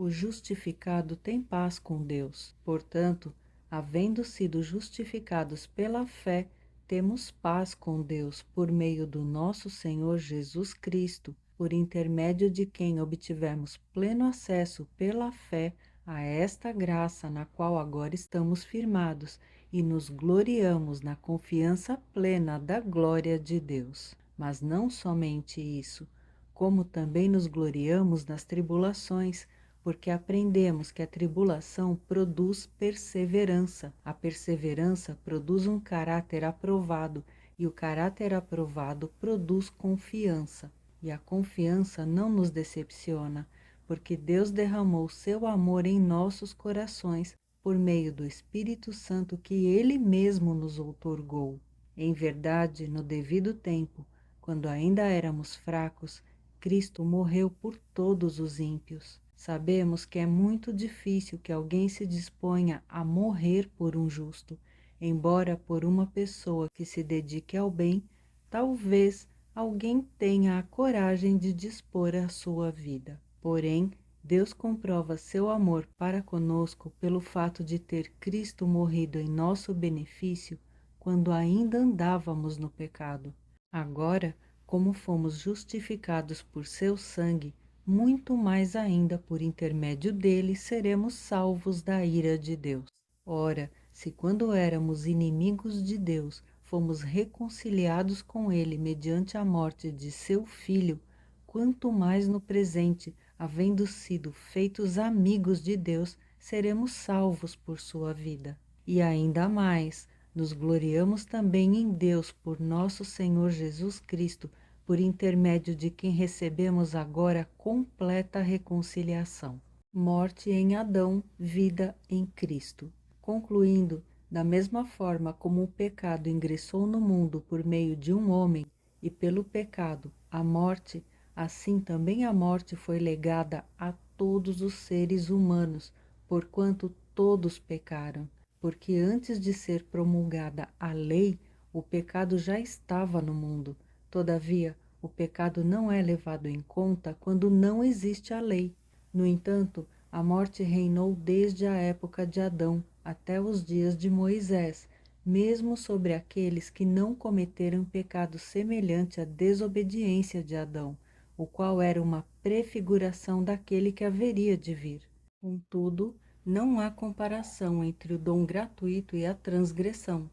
O justificado tem paz com Deus. Portanto, havendo sido justificados pela fé, temos paz com Deus por meio do nosso Senhor Jesus Cristo, por intermédio de quem obtivemos pleno acesso pela fé a esta graça na qual agora estamos firmados e nos gloriamos na confiança plena da glória de Deus. Mas não somente isso, como também nos gloriamos nas tribulações, porque aprendemos que a tribulação produz perseverança. A perseverança produz um caráter aprovado, e o caráter aprovado produz confiança. E a confiança não nos decepciona, porque Deus derramou seu amor em nossos corações por meio do Espírito Santo que Ele mesmo nos outorgou. Em verdade, no devido tempo, quando ainda éramos fracos, Cristo morreu por todos os ímpios. Sabemos que é muito difícil que alguém se disponha a morrer por um justo, embora por uma pessoa que se dedique ao bem, talvez alguém tenha a coragem de dispor a sua vida. Porém, Deus comprova seu amor para conosco pelo fato de ter Cristo morrido em nosso benefício quando ainda andávamos no pecado. Agora, como fomos justificados por seu sangue, muito mais ainda por intermédio dele seremos salvos da ira de Deus. Ora, se quando éramos inimigos de Deus, fomos reconciliados com ele mediante a morte de seu Filho, quanto mais no presente, havendo sido feitos amigos de Deus, seremos salvos por sua vida. E ainda mais, nos gloriamos também em Deus por nosso Senhor Jesus Cristo, por intermédio de quem recebemos agora completa reconciliação. Morte em Adão, vida em Cristo. Concluindo, da mesma forma como o pecado ingressou no mundo por meio de um homem, e pelo pecado a morte, assim também a morte foi legada a todos os seres humanos, porquanto todos pecaram. Porque antes de ser promulgada a lei, o pecado já estava no mundo. Todavia, o pecado não é levado em conta quando não existe a lei. No entanto, a morte reinou desde a época de Adão até os dias de Moisés, mesmo sobre aqueles que não cometeram pecado semelhante à desobediência de Adão, o qual era uma prefiguração daquele que haveria de vir. Contudo, não há comparação entre o dom gratuito e a transgressão,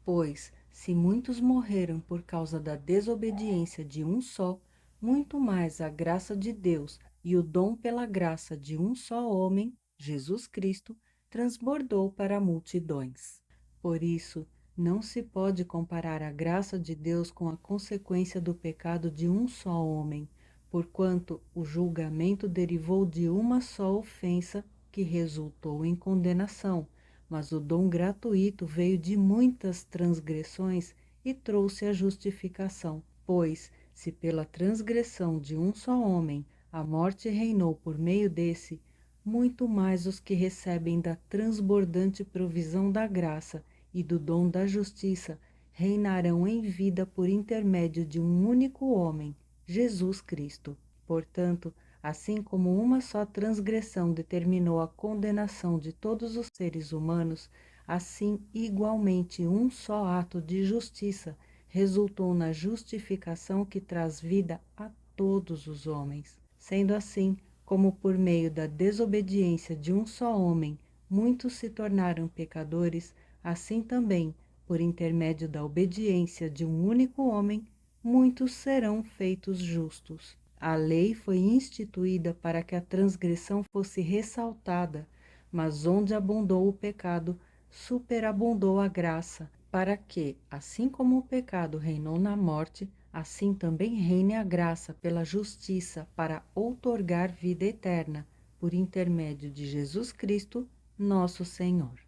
pois, se muitos morreram por causa da desobediência de um só, muito mais a graça de Deus e o dom pela graça de um só homem, Jesus Cristo, transbordou para multidões. Por isso, não se pode comparar a graça de Deus com a consequência do pecado de um só homem, porquanto o julgamento derivou de uma só ofensa que resultou em condenação, mas o dom gratuito veio de muitas transgressões e trouxe a justificação. Pois, se pela transgressão de um só homem a morte reinou por meio desse, muito mais os que recebem da transbordante provisão da graça e do dom da justiça reinarão em vida por intermédio de um único homem, Jesus Cristo. Portanto, assim como uma só transgressão determinou a condenação de todos os seres humanos, assim igualmente um só ato de justiça resultou na justificação que traz vida a todos os homens. Sendo assim, como por meio da desobediência de um só homem muitos se tornaram pecadores, assim também, por intermédio da obediência de um único homem, muitos serão feitos justos. A lei foi instituída para que a transgressão fosse ressaltada, mas onde abundou o pecado, superabundou a graça, para que, assim como o pecado reinou na morte, assim também reine a graça pela justiça para outorgar vida eterna, por intermédio de Jesus Cristo, nosso Senhor.